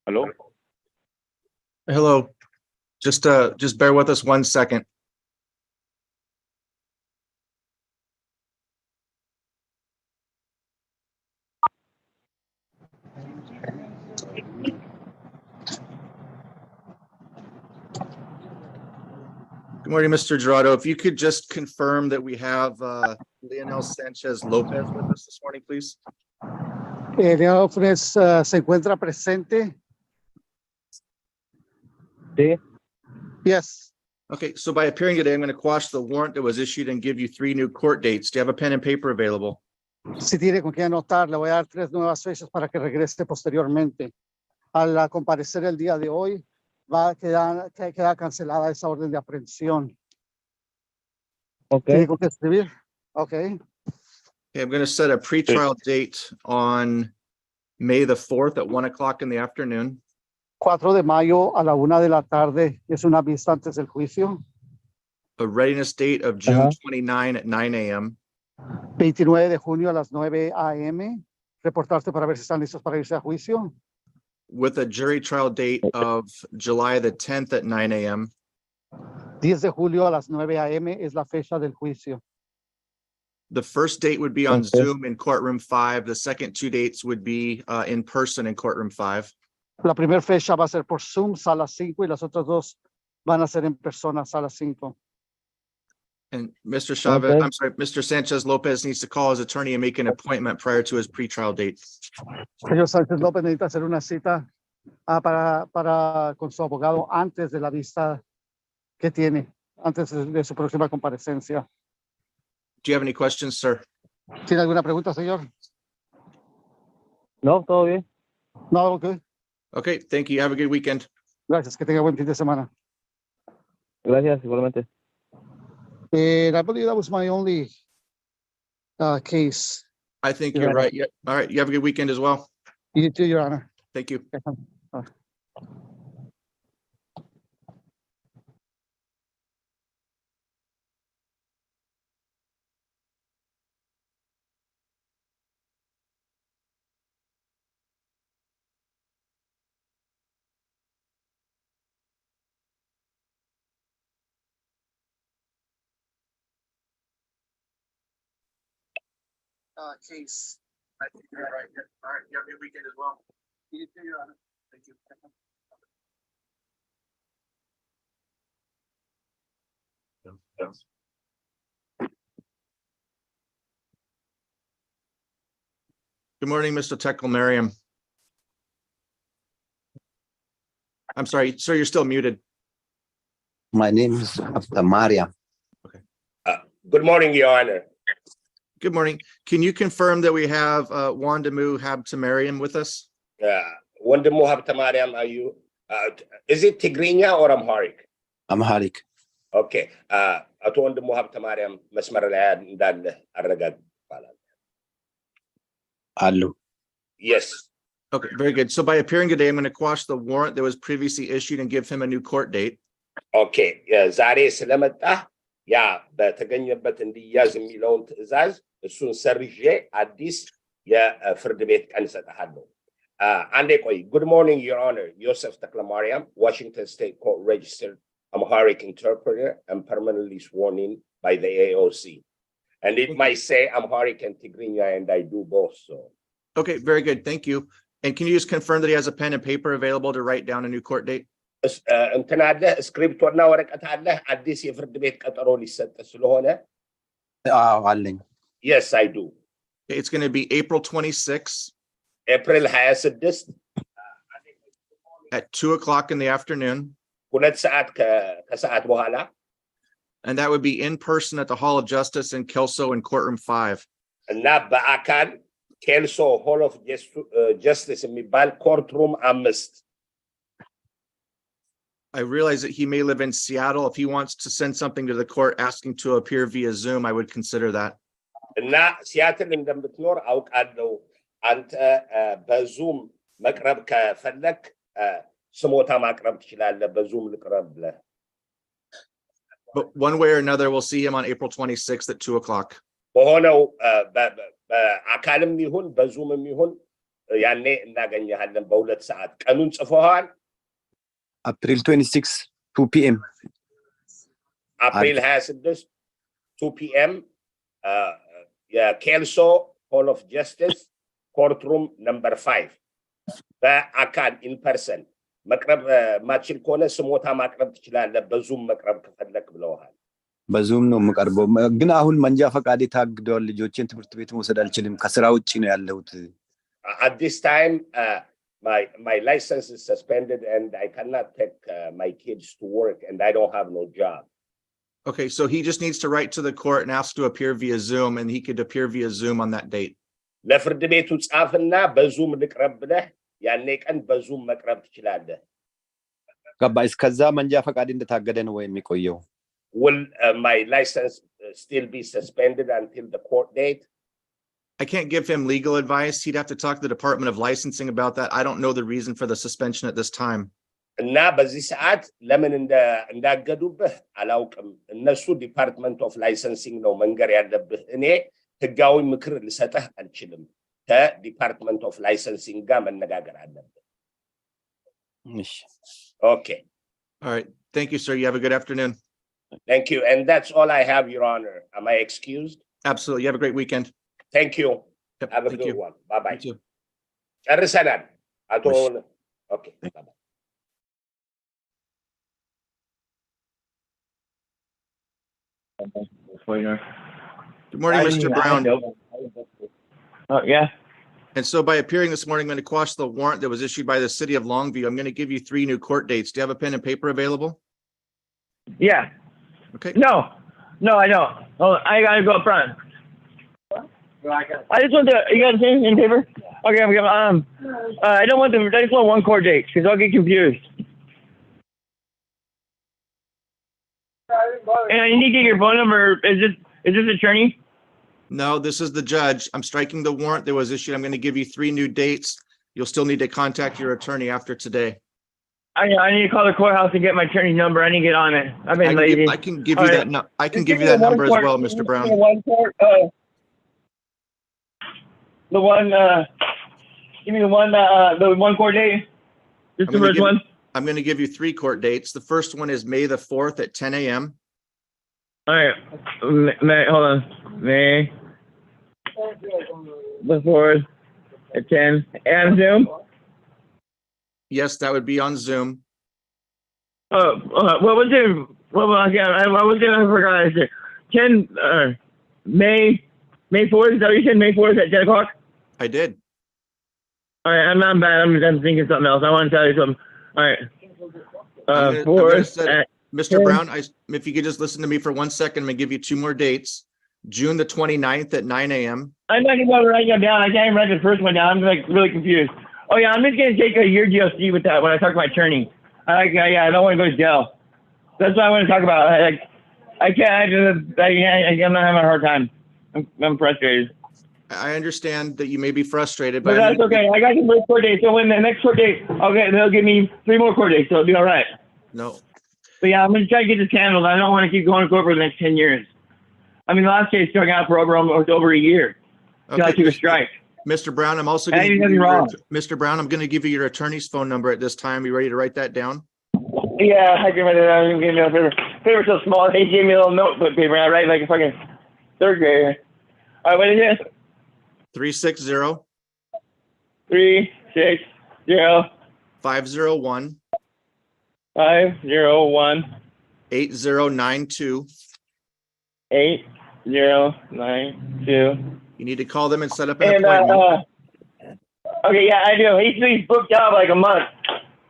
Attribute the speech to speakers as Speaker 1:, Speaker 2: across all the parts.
Speaker 1: Hello?
Speaker 2: Hello. Just bear with us 1 second. Good morning, Mr. Gerardo. If you could just confirm that we have Leonel Sanchez Lopez with us this morning, please.
Speaker 3: Leonel Lopez se encuentra presente.
Speaker 1: Sí.
Speaker 3: Yes.
Speaker 2: Okay, so by appearing today, I'm going to quash the warrant that was issued and give you 3 new court dates. Do you have a pen and paper available?
Speaker 3: Si tiene con qué anotar, le voy a dar 3 nuevas fechas para que regrese posteriormente. Al comparecer el día de hoy, va a quedar cancelada esa orden de aprehensión.
Speaker 1: Okay.
Speaker 3: ¿Tiene con qué escribir? Okay.
Speaker 2: Okay, I'm going to set a pretrial date on May the 4th at 1 o'clock in the afternoon.
Speaker 3: 4 de mayo a la 1 de la tarde, es una vista antes del juicio.
Speaker 2: A readiness date of June 29 at 9 a.m.
Speaker 3: 29 de junio a las 9 a.m. Reportarse para ver si están listos para irse a juicio.
Speaker 2: With a jury trial date of July the 10th at 9 a.m.
Speaker 3: 10 de julio a las 9 a.m. es la fecha del juicio.
Speaker 2: The first date would be on
Speaker 1: Okay.
Speaker 2: Zoom in courtroom 5. The second 2 dates would be in person in courtroom 5.
Speaker 3: La primera fecha va a ser por Zoom, sala 5, y las otras 2 van a ser en persona, sala 5.
Speaker 2: And Mr. Chavez,
Speaker 1: Okay.
Speaker 2: I'm sorry, Mr. Sanchez Lopez needs to call his attorney and make an appointment prior to his pretrial date.
Speaker 3: Señor Sánchez López necesita hacer una cita con su abogado antes de la vista que tiene, antes de su próxima comparecencia.
Speaker 2: Do you have any questions, sir?
Speaker 3: ¿Tiene alguna pregunta, señor?
Speaker 1: No, todo bien.
Speaker 3: No, ok.
Speaker 2: Okay, thank you. Have a good weekend.
Speaker 3: Gracias, que tenga buen fin de semana.
Speaker 1: Gracias, igualmente.
Speaker 3: And I believe that was my only case.
Speaker 2: I think
Speaker 3: Your
Speaker 2: you're
Speaker 3: Honor.
Speaker 2: right. Yeah. All right. You have a good weekend as well.
Speaker 3: You too, Your Honor.
Speaker 2: Thank you.
Speaker 3: Case.
Speaker 2: I think you're right. Yeah. All right. You have a good weekend as well.
Speaker 3: You too, Your Honor.
Speaker 2: Thank you. Good morning, Mr. Tekel Merriam. I'm sorry, sir, you're still muted.
Speaker 4: My name is Maria.
Speaker 5: Good morning, Your Honor.
Speaker 2: Good morning. Can you confirm that we have Wanda Moo Habtemariam with us?
Speaker 5: Wanda Moo Habtemariam, are you? Is it Tigrinya or Amharic?
Speaker 4: Amharic.
Speaker 5: Okay. At Wanda Moo Habtemariam, Masmar al-Ad Dal Aragad.
Speaker 4: Allo.
Speaker 5: Yes.
Speaker 2: Okay, very good. So by appearing today, I'm going to quash the warrant that was previously issued and give him a new court date.
Speaker 5: Okay. Zari Salamata. Yeah, but again, but in the Yazim Milon Zaz, soon Serge Addis, yeah, for debate and set a handle. Good morning, Your Honor. Joseph Taklamariam, Washington State Court registered Amharic interpreter and permanently sworn in by the AOC. And it might say Amharic and Tigrinya, and I do both. So,
Speaker 2: Okay, very good. Thank you. And can you just confirm that he has a pen and paper available to write down a new court date?
Speaker 5: script ورنا ورقة على عديس يفرد بيت قطرولي ستة سلوهنا.
Speaker 4: علم.
Speaker 5: Yes, I do.
Speaker 2: Okay, it's going to be April 26th
Speaker 5: April has a dist.
Speaker 2: at 2 o'clock in the afternoon.
Speaker 5: كلت ساعات كساعات وهلا.
Speaker 2: And that would be in person at the Hall of Justice in Kelso in courtroom 5.
Speaker 5: الناب بأكل Kelso Hall of Justice مبال courtroom أمست.
Speaker 2: I realize that he may live in Seattle. If he wants to send something to the court asking to appear via Zoom, I would consider that.
Speaker 5: نا سياتل عندما بتنور أو قالوا أنت بزوم مقرب كفلك سموتها مقرب تشلال بزوم القرب له.
Speaker 2: But one way or another, we'll see him on April 26th at 2 o'clock.
Speaker 5: وهنا أكلم ميهون بزوم ميهون ያኔ እናገኘሃለን በሁለት ሰዓት ቀኑን ጽፈዋል
Speaker 4: April 26, 2 p.m.
Speaker 5: አፕሪል 26 2 p.m. የኬልሶ ሆል ኦፍ ጀስቲስ ኮርትሩም ነምበር 5 በአካል ኢንፐርሰን መቅረብ ማችል ከሆነ ስሞታ ማቅረብ ትችላለህ በዙም መቅረብ ከፈለክ ብለዋል
Speaker 4: በዙም ነው የምቀርበው ግን አሁን መንጃ ፈቃዴ ታግደዋል ልጆችን ትምህርት ቤት መውሰድ አልችልም ከስራ ውጪ ነው ያለሁት
Speaker 5: at this time my license is suspended and I cannot take my kids to work and I don't have no job.
Speaker 2: Okay, so he just needs to write to the court and ask to appear via Zoom, and he could appear via Zoom on that date.
Speaker 5: ለፍርድ ቤቱ ጻፍና በዙም ልቅረብ ብለህ ያኔ ቀን በዙም መቅረብ ትችላለህ
Speaker 4: ገባ እስከዛ መንጃ ፈቃዴ እንደታገደ ነው ወይ የሚቆየው
Speaker 5: Will my license still be suspended until the court date?
Speaker 2: I can't give him legal advice. He'd have to talk to the Department of Licensing about that. I don't know the reason for the suspension at this time.
Speaker 5: እና በዚህ ሰዓት ለምን እንዳገዱብህ አላውቅም እነሱ ዲፓርትመንት ኦፍ ላይሰንሲንግ ነው መንገር ያለብህ እኔ ህጋዊ ምክር ልሰጥህ አልችልም ከዲፓርትመንት ኦፍ ላይሰንሲንግ ጋር መነጋገር አለብህ
Speaker 4: እሺ
Speaker 5: Okay.
Speaker 2: All right. Thank you, sir. You have a good afternoon.
Speaker 5: Thank you. And that's all I have, Your Honor. Am I excused?
Speaker 2: Absolutely. You have a great weekend.
Speaker 5: Thank you.
Speaker 2: Yep,
Speaker 5: Have a
Speaker 2: thank
Speaker 5: good
Speaker 2: you.
Speaker 5: one. Bye-bye.
Speaker 2: You too.
Speaker 5: ጨርሰናል አቶ Okay. Bye-bye.
Speaker 2: Good morning, Mr. Brown.
Speaker 1: Yeah.
Speaker 2: And so by appearing this morning, I'm going to quash the warrant that was issued by the city of Longview. I'm going to give you 3 new court dates. Do you have a pen and paper available?
Speaker 1: Yeah.
Speaker 2: Okay.
Speaker 1: No, I don't. Hold on. I gotta go up front. I just want to. You got a pen and paper? Okay. I don't want them. I just want one court date because I'll get confused. And I need to get your phone number. Is this attorney?
Speaker 2: No, this is the judge. I'm striking the warrant that was issued. I'm going to give you 3 new dates. You'll still need to contact your attorney after today.
Speaker 1: I need to call the courthouse and get my attorney's number. I need to get on it. I've been lazy.
Speaker 2: I can give you that. I can give you that number as well, Mr. Brown.
Speaker 1: The one, give me the one court date. Just the first one.
Speaker 2: I'm going to give you 3 court dates. The first one is May the 4th at 10 a.m.
Speaker 1: All right. Hold on. May the 4th at 10 and Zoom.
Speaker 2: Yes, that would be on Zoom.
Speaker 1: What was it? I was gonna forget. 10 May 4th. Is that what you said? May 4th at 10 o'clock.
Speaker 2: I did.
Speaker 1: All right, I'm not bad. I'm thinking something else. I want to tell you something. All right.
Speaker 2: I'm gonna
Speaker 1: 4th.
Speaker 2: set- Mr. Brown, if you could just listen to me for 1 second, I'm gonna give you 2 more dates. June the 29th at 9 a.m.
Speaker 1: I'm not even writing them down. I can't even write the first one down. I'm like really confused. Oh yeah, I'm just gonna take a year GOC with that when I talk to my attorney. I don't want to go to jail. That's what I want to talk about. I can't. I'm not having a hard time. I'm frustrated.
Speaker 2: I understand that you may be frustrated,
Speaker 1: But that's okay. I got the first court date. So when the next court date, they'll give me 3 more court dates. So it'll be all right.
Speaker 2: No.
Speaker 1: But yeah, I'm gonna try to get this handled. I don't want to keep going to court for the next 10 years. I mean, the last case strung out for over a year. Until I took a strike.
Speaker 2: Mr. Brown, I'm also going to give you Mr. Brown, I'm going to give you your attorney's phone number at this time. You ready to write that down?
Speaker 1: Yeah, I can write it down. Give me a paper. Paper's so small. They gave me a little notebook paper. I write like a fucking 3rd grader. All right, what is it?
Speaker 2: 360
Speaker 1: 360
Speaker 2: 501
Speaker 1: 501
Speaker 2: 8092.
Speaker 1: 8092.
Speaker 2: You need to call them and set up an appointment.
Speaker 1: Okay, yeah, I do. He's booked out like a month.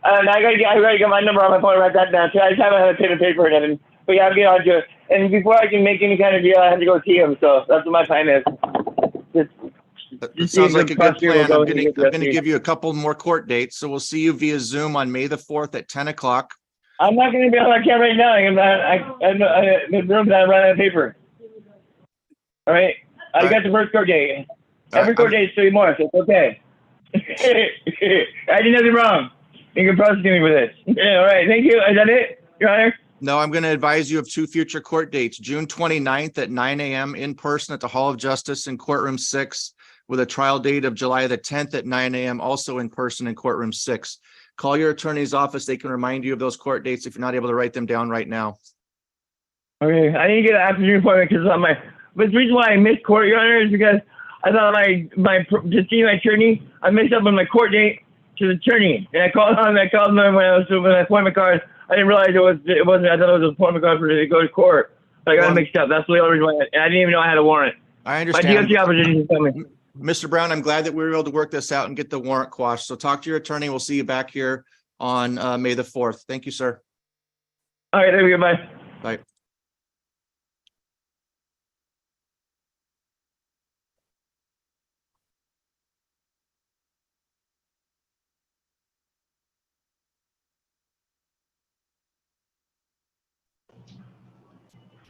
Speaker 1: And I gotta get my number on my phone and write that down too. I just haven't had a pen and paper and everything. But yeah, I'll get on to it. And before I can make any kind of deal, I have to go see him. So that's what my plan is.
Speaker 2: That sounds like a good plan. I'm going to give you a couple more court dates. So we'll see you via Zoom on May the 4th at 10 o'clock.
Speaker 1: I'm not going to be on my camera right now. The room that I run out of paper. All right. I got the first court date. Every court date is 3 more, so it's okay. I did nothing wrong. You can prosecute me for this. Yeah, all right. Thank you. Is that it, Your Honor?
Speaker 2: No, I'm going to advise you of 2 future court dates, June 29th at 9 a.m. in person at the Hall of Justice in Courtroom 6 with a trial date of July the 10th at 9 a.m., also in person in courtroom 6. Call your attorney's office. They can remind you of those court dates if you're not able to write them down right now.
Speaker 1: Okay, I need to get an afternoon appointment because but the reason why I missed court, Your Honor, is because I thought to see my attorney, I mixed up on my court date to the attorney, and I called them when I was doing my appointment card. I didn't realize it wasn't. I thought it was an appointment card for to go to court. I got it mixed up. That's the only reason why I didn't even know I had a warrant.
Speaker 2: I understand.
Speaker 1: My DOC officer didn't tell me.
Speaker 2: Mr. Brown, I'm glad that we were able to work this out and get the warrant quashed. So talk to your attorney. We'll see you back here on May the 4th. Thank you, sir.
Speaker 1: All right, there we go. Bye.
Speaker 2: Bye.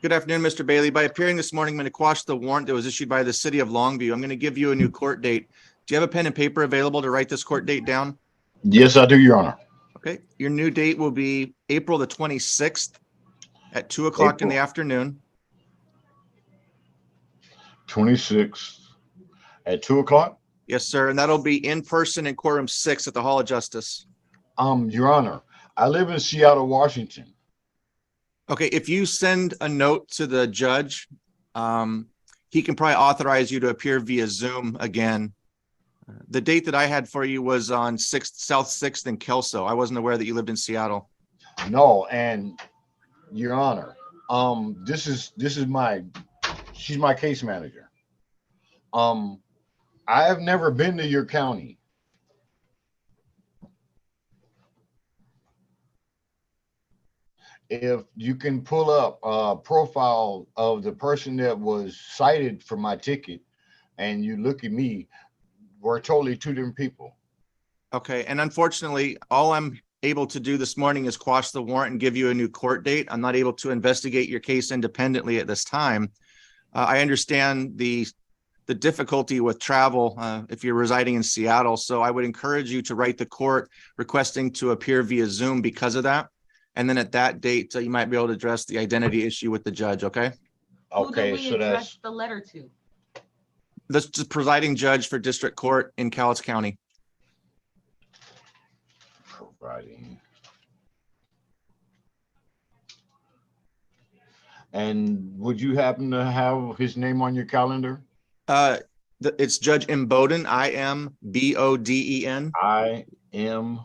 Speaker 2: Good afternoon, Mr. Bailey. By appearing this morning, I'm going to quash the warrant that was issued by the city of Longview. I'm going to give you a new court date. Do you have a pen and paper available to write this court date down?
Speaker 6: Yes, I do, Your Honor.
Speaker 2: Okay. Your new date will be April the 26th at 2 o'clock in the afternoon.
Speaker 6: 26th at 2 o'clock?
Speaker 2: Yes, sir. And that'll be in person in courtroom 6 at the Hall of Justice.
Speaker 6: Your Honor, I live in Seattle, Washington.
Speaker 2: Okay, if you send a note to the judge, he can probably authorize you to appear via Zoom again. The date that I had for you was on South 6th in Kelso. I wasn't aware that you lived in Seattle.
Speaker 6: No, and Your Honor, she's my case manager. I have never been to your county. If you can pull up a profile of the person that was cited for my ticket and you look at me, we're totally two different people.
Speaker 2: Okay. And unfortunately, all I'm able to do this morning is quash the warrant and give you a new court date. I'm not able to investigate your case independently at this time. I understand the difficulty with travel if you're residing in Seattle. So I would encourage you to write the court requesting to appear via Zoom because of that. And then at that date, you might be able to address the identity issue with the judge. Okay.
Speaker 6: Okay.
Speaker 7: Who do we address the letter to?
Speaker 2: The presiding judge for district court in Cowlitz County.
Speaker 6: Providing. And would you happen to have his name on your calendar?
Speaker 2: It's Judge Imboden, I-M-B-O-D-E-N.
Speaker 6: I-M-B-O-D-E-N.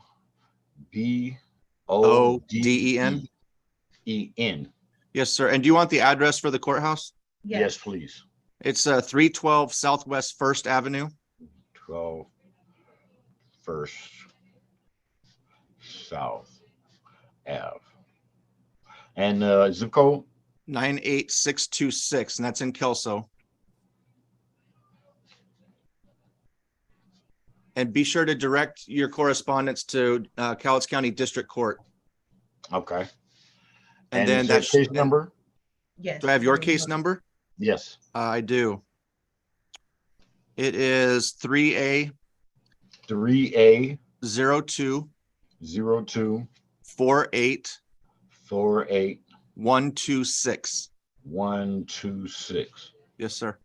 Speaker 2: Yes, sir. And do you want the address for the courthouse?
Speaker 6: Yes, please.
Speaker 2: It's 312 Southwest 1st Avenue.
Speaker 6: 12 First South Ave. And zip code?
Speaker 2: 98626, and that's in Kelso. And be sure to direct your correspondence to Cowlitz County District Court.
Speaker 6: Okay.
Speaker 2: And then
Speaker 6: that's case number?
Speaker 7: Yes.
Speaker 2: Do I have your case number?
Speaker 6: Yes.
Speaker 2: I do. It is 3A
Speaker 6: 3A
Speaker 2: 02
Speaker 6: 02
Speaker 2: 48
Speaker 6: 48
Speaker 2: 126.
Speaker 6: 126.
Speaker 2: Yes, sir.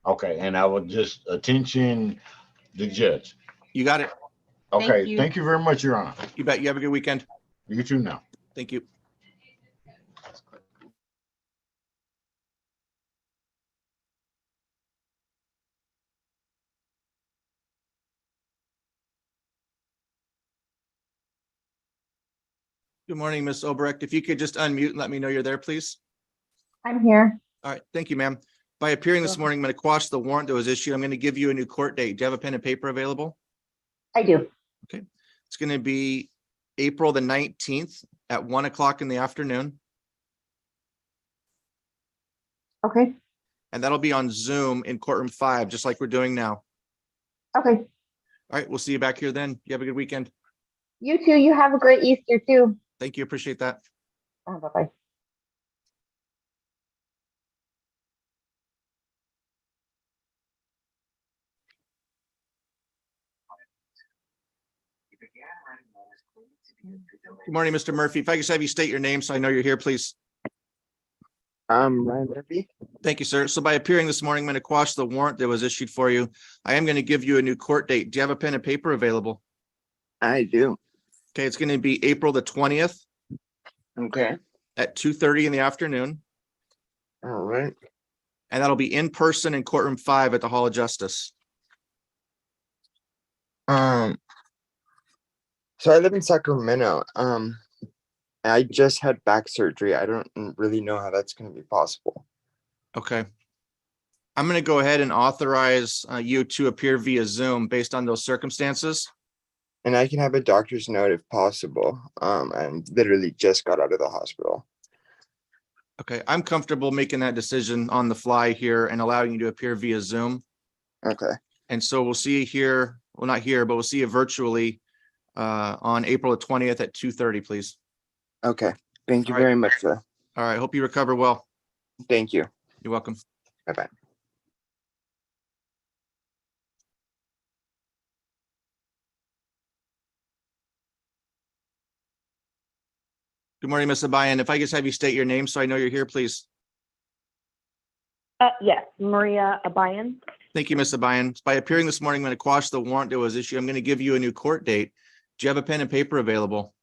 Speaker 6: Okay, and I will just attention the judge.
Speaker 2: You got it.
Speaker 6: Okay, thank you very much, Your Honor.
Speaker 2: You bet. You have a good weekend.
Speaker 6: You too now.
Speaker 2: Thank you. Good morning, Miss Obrecht. If you could just unmute and let me know you're there, please.
Speaker 8: I'm here.
Speaker 2: All right. Thank you, ma'am. By appearing this morning, I'm going to quash the warrant that was issued. I'm going to give you a new court date. Do you have a pen and paper available?
Speaker 8: I do.
Speaker 2: Okay. It's going to be April the 19th at 1 o'clock in the afternoon.
Speaker 8: Okay.
Speaker 2: And that'll be on Zoom in courtroom 5, just like we're doing now.
Speaker 8: Okay.
Speaker 2: All right. We'll see you back here then. You have a good weekend.
Speaker 8: You too. You have a great Easter too.
Speaker 2: Thank you. Appreciate that.
Speaker 8: Bye-bye.
Speaker 2: Good morning, Mr. Murphy. If I could just have you state your name so I know you're here, please.
Speaker 9: I'm Ryan Murphy.
Speaker 2: Thank you, sir. So by appearing this morning, I'm going to quash the warrant that was issued for you. I am going to give you a new court date. Do you have a pen and paper available?
Speaker 9: I do.
Speaker 2: Okay, it's going to be April the 20th
Speaker 9: Okay.
Speaker 2: at 2:30 in the afternoon.
Speaker 9: All right.
Speaker 2: And that'll be in person in courtroom 5 at the Hall of Justice.
Speaker 9: So I live in Sacramento. I just had back surgery. I don't really know how that's going to be possible.
Speaker 2: Okay. I'm going to go ahead and authorize you to appear via Zoom based on those circumstances.
Speaker 9: And I can have a doctor's note if possible. I literally just got out of the hospital.
Speaker 2: Okay, I'm comfortable making that decision on the fly here and allowing you to appear via Zoom.
Speaker 9: Okay.
Speaker 2: And so we'll see you here, well, not here, but we'll see you virtually on April the 20th at 2:30, please.
Speaker 9: Okay. Thank you
Speaker 2: All right.
Speaker 9: very much, sir.
Speaker 2: All right, hope you recover well.
Speaker 9: Thank you.
Speaker 2: You're welcome.
Speaker 9: Bye-bye.
Speaker 2: Good morning, Miss Abayan. If I just have you state your name so I know you're here, please.
Speaker 10: Yes, Maria Abayan.
Speaker 2: Thank you, Miss Abayan. By appearing this morning, I'm going to quash the warrant that was issued. I'm going to give you a new court date. Do you have a pen and paper available?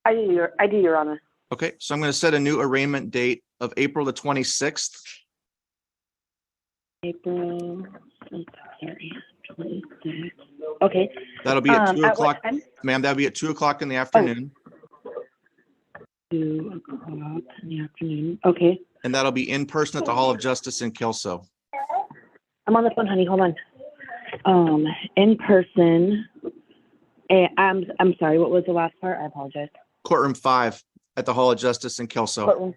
Speaker 10: I do, Your Honor.
Speaker 2: Okay, so I'm going to set a new arraignment date of April the 26th.
Speaker 10: April, sorry, 26. Okay.
Speaker 2: That'll be at 2
Speaker 10: at
Speaker 2: o'clock.
Speaker 10: what time?
Speaker 2: Ma'am, that'll be at 2 o'clock in the afternoon.
Speaker 10: 2 o'clock in the afternoon. Okay.
Speaker 2: And that'll be in person at the Hall of Justice in Kelso.
Speaker 10: I'm on the phone, honey. Hold on. In person. I'm sorry. What was the last part? I apologize.
Speaker 2: Courtroom 5 at the Hall of Justice in Kelso.
Speaker 10: Courtroom.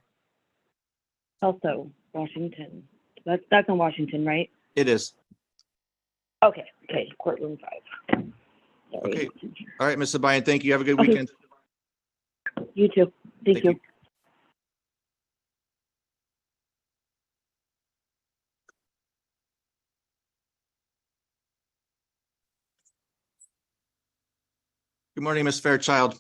Speaker 10: Also, Washington. That's in Washington, right?
Speaker 2: It is.
Speaker 10: Okay. Okay. Courtroom 5. Sorry.
Speaker 2: Okay. All right, Miss Abayan, thank you. Have a good
Speaker 10: Okay.
Speaker 2: weekend.
Speaker 10: You too. Thank you.
Speaker 2: Good morning, Miss Fairchild.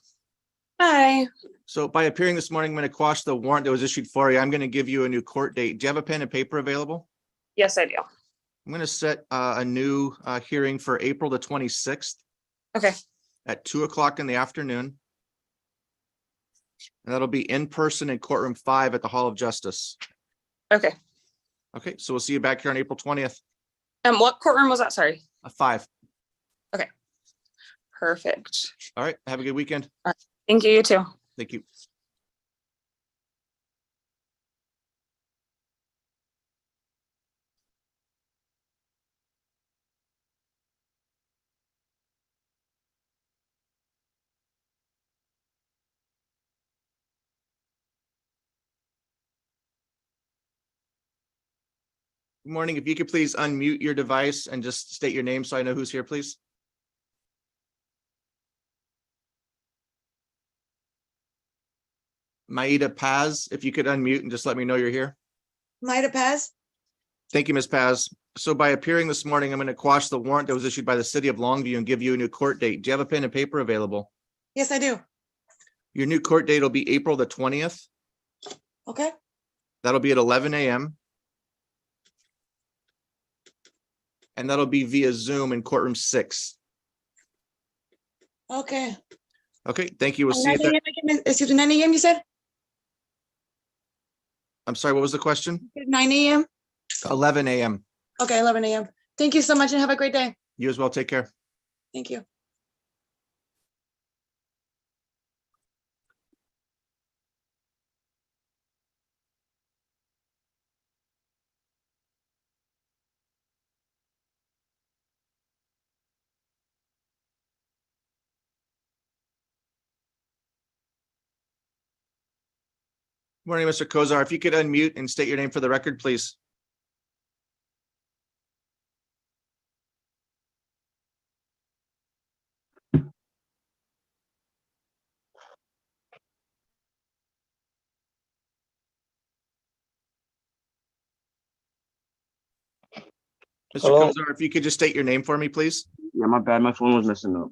Speaker 11: Hi.
Speaker 2: So by appearing this morning, I'm going to quash the warrant that was issued for you. I'm going to give you a new court date. Do you have a pen and paper available?
Speaker 11: Yes, I do.
Speaker 2: I'm going to set a new hearing for April the 26th.
Speaker 11: Okay.
Speaker 2: At 2 o'clock in the afternoon. And that'll be in person in courtroom 5 at the Hall of Justice.
Speaker 11: Okay.
Speaker 2: Okay, so we'll see you back here on April 20th.
Speaker 11: What courtroom was that? Sorry.
Speaker 2: 5.
Speaker 11: Okay. Perfect.
Speaker 2: All right, have a good weekend.
Speaker 11: All right. Thank you. You too.
Speaker 2: Thank you. Good morning. If you could please unmute your device and just state your name so I know who's here, please. Maida Paz, if you could unmute and just let me know you're here.
Speaker 12: Maida Paz?
Speaker 2: Thank you, Miss Paz. So by appearing this morning, I'm going to quash the warrant that was issued by the city of Longview and give you a new court date. Do you have a pen and paper available?
Speaker 12: Yes, I do.
Speaker 2: Your new court date will be April the 20th.
Speaker 12: Okay.
Speaker 2: That'll be at 11 a.m. And that'll be via Zoom in courtroom 6.
Speaker 12: Okay.
Speaker 2: Okay, thank you. We'll see you.
Speaker 12: 9 a.m. Excuse me, 9 a.m. you said?
Speaker 2: I'm sorry, what was the question?
Speaker 12: 9 a.m.?
Speaker 2: 11 a.m.
Speaker 12: Okay, 11 a.m. Thank you so much and have a great day.
Speaker 2: You as well. Take care.
Speaker 12: Thank you.
Speaker 2: Morning, Mr. Kozar. If you could unmute and state your name for the record, please. Mr.
Speaker 13: Hello?
Speaker 2: Kozar, if you could just state your name for me, please.
Speaker 13: Yeah, my bad. My phone was messing up.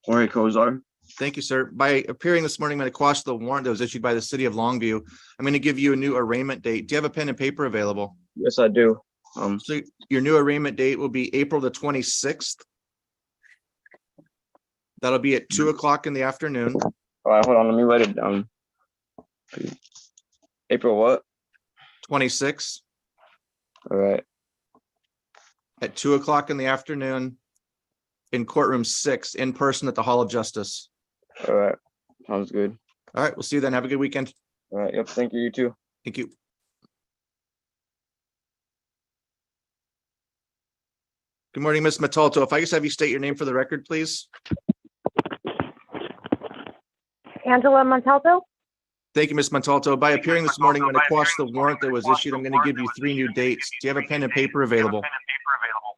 Speaker 13: Jorge Kozar.
Speaker 2: Thank you, sir. By appearing this morning, I'm going to quash the warrant that was issued by the city of Longview. I'm going to give you a new arraignment date. Do you have a pen and paper available?
Speaker 13: Yes, I do.
Speaker 2: So your new arraignment date will be April the 26th. That'll be at 2 o'clock in the afternoon.
Speaker 13: All right, hold on. Let me write it down. April what?
Speaker 2: 26.
Speaker 13: All right.
Speaker 2: At 2 o'clock in the afternoon in courtroom 6 in person at the Hall of Justice.
Speaker 13: All right. Sounds good.
Speaker 2: All right. We'll see you then. Have a good weekend.
Speaker 13: All right. Yep. Thank you. You too.
Speaker 2: Thank you. Good morning, Ms. Montalvo. If I just have you state your name for the record, please.
Speaker 14: Angela Montalvo?
Speaker 2: Thank you, Ms. Montalvo. By appearing this morning, I'm going to quash the warrant that was issued. I'm going to give you 3 new dates. Do you have a pen and paper available?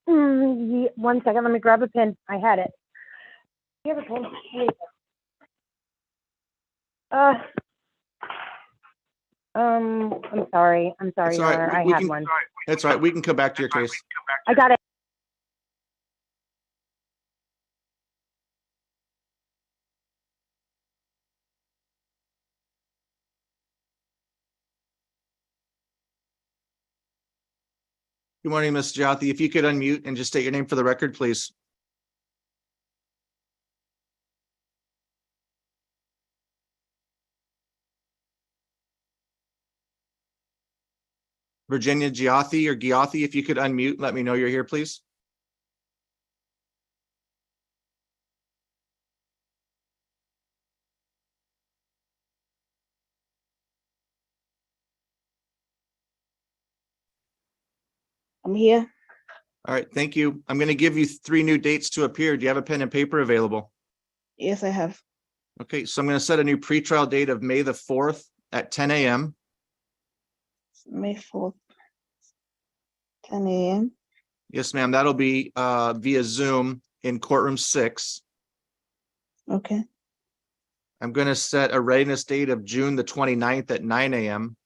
Speaker 14: One second, let me grab a pen. I had it. You have a pen? I'm sorry. I'm sorry,
Speaker 2: It's all right.
Speaker 14: Your Honor. I
Speaker 2: We
Speaker 14: had
Speaker 2: can-
Speaker 14: one.
Speaker 2: That's all right. We can come back to your case.
Speaker 14: I got it.
Speaker 2: Good morning, Ms. Giophy. If you could unmute and just state your name for the record, please. Virginia Giophy or Giophy, if you could unmute, let me know you're here, please.
Speaker 12: I'm here.
Speaker 2: All right, thank you. I'm going to give you 3 new dates to appear. Do you have a pen and paper available?
Speaker 12: Yes, I have.
Speaker 2: Okay, so I'm going to set a new pretrial date of May the 4th at 10 a.m.
Speaker 12: May 4th, 10 a.m.
Speaker 2: Yes, ma'am. That'll be via Zoom in courtroom 6.
Speaker 12: Okay.
Speaker 2: I'm going to set a readiness date of June the 29th at 9 a.m.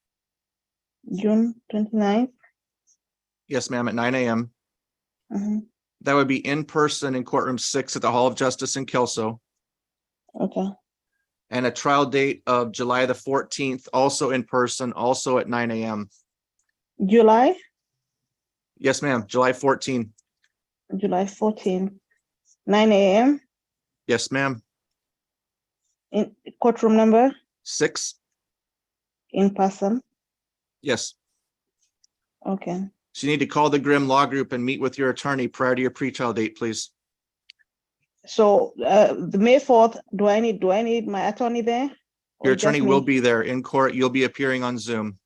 Speaker 12: June 29th.
Speaker 2: Yes, ma'am, at 9 a.m.
Speaker 12: Uh-huh.
Speaker 2: That would be in person in courtroom 6 at the Hall of Justice in Kelso.
Speaker 12: Okay.
Speaker 2: And a trial date of July the 14th, also in person, also at 9 a.m.
Speaker 12: July?
Speaker 2: Yes, ma'am, July 14.
Speaker 12: July 14, 9 a.m.
Speaker 2: Yes, ma'am.
Speaker 12: in courtroom number
Speaker 2: 6.
Speaker 12: in person.
Speaker 2: Yes.
Speaker 12: Okay.
Speaker 2: So you need to call the Grimm Law Group and meet with your attorney prior to your pretrial date, please.
Speaker 12: So the May 4th, do I need my attorney there? Or
Speaker 2: Your
Speaker 12: just
Speaker 2: attorney will
Speaker 12: me
Speaker 2: be there in court. You'll be appearing on Zoom.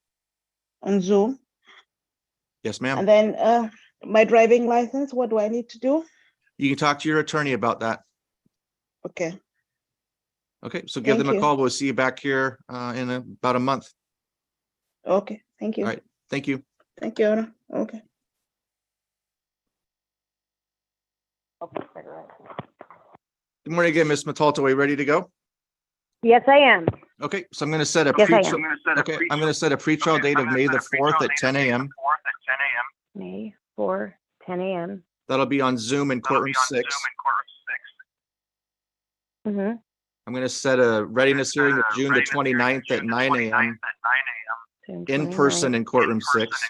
Speaker 12: on Zoom?
Speaker 2: Yes, ma'am.
Speaker 12: And then my driving license, what do I need to do?
Speaker 2: You can talk to your attorney about that.
Speaker 12: Okay.
Speaker 2: Okay, so give
Speaker 12: Thank
Speaker 2: them a
Speaker 12: you.
Speaker 2: call. We'll see you back here in about a month.
Speaker 12: Okay. Thank you.
Speaker 2: All right. Thank you.
Speaker 12: Thank you, Honor. Okay.
Speaker 2: Good morning again, Ms. Montalvo. Are you ready to go?
Speaker 14: Yes, I am.
Speaker 2: Okay, so I'm going to set a
Speaker 14: Yes, I
Speaker 2: pretrial.
Speaker 14: am.
Speaker 2: Okay, I'm going to set a pretrial date of May the 4th at 10 a.m.
Speaker 14: May 4, 10 a.m.
Speaker 2: That'll be on Zoom in courtroom 6.
Speaker 14: Mm-hmm.
Speaker 2: I'm going to set a readiness hearing of June the 29th at 9 a.m. in person in courtroom 6.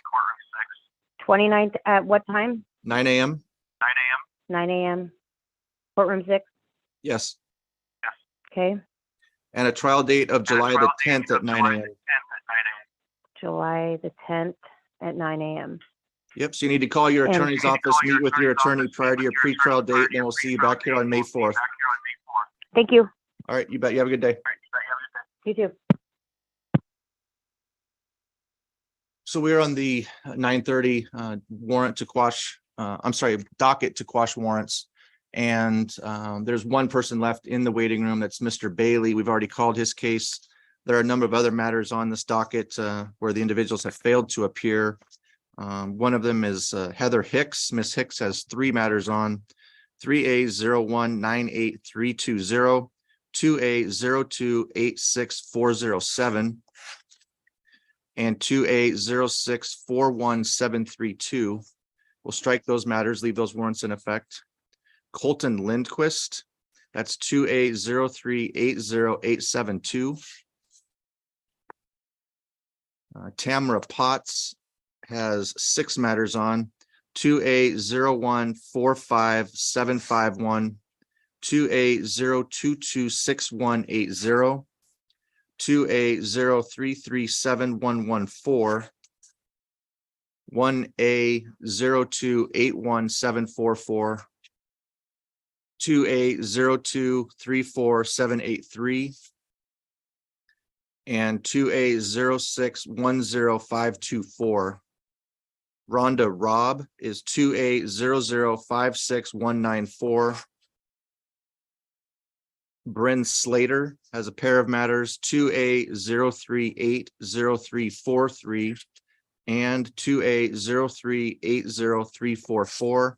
Speaker 14: 29th at what time?
Speaker 2: 9 a.m.
Speaker 14: 9 a.m. Courtroom 6.
Speaker 2: Yes.
Speaker 14: Okay.
Speaker 2: And a trial date of July the 10th at 9 a.m.
Speaker 14: July the 10th at 9 a.m.
Speaker 2: Yep, so you need to call your
Speaker 14: And-
Speaker 2: attorney's office, meet with your attorney prior to your pretrial date, then we'll see you back here on May 4th.
Speaker 14: Thank you.
Speaker 2: All right, you bet. You have a good day.
Speaker 14: You too.
Speaker 2: So we're on the 9:30 warrant to quash, docket to quash warrants. And there's one person left in the waiting room. That's Mr. Bailey. We've already called his case. There are a number of other matters on this docket where the individuals have failed to appear. One of them is Heather Hicks. Ms. Hicks has 3 matters on: 3A0198320, 2A0286407, and 2A0641732. We'll strike those matters, leave those warrants in effect. Colton Lindquist, That's 2A03808872. Tamara Potts has 6 matters on. 2A0145751, 2A0226180, 2A0337114, 1A0281744, 2A0234783, and 2A0610524. Rhonda Robb is 2A0056194. Bryn Slater has a pair of matters, 2A0380343 and 2A0380344.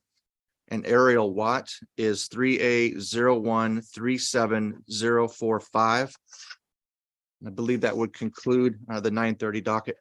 Speaker 2: And Ariel Watt is 3A0137045. I believe that would conclude the 9:30 docket.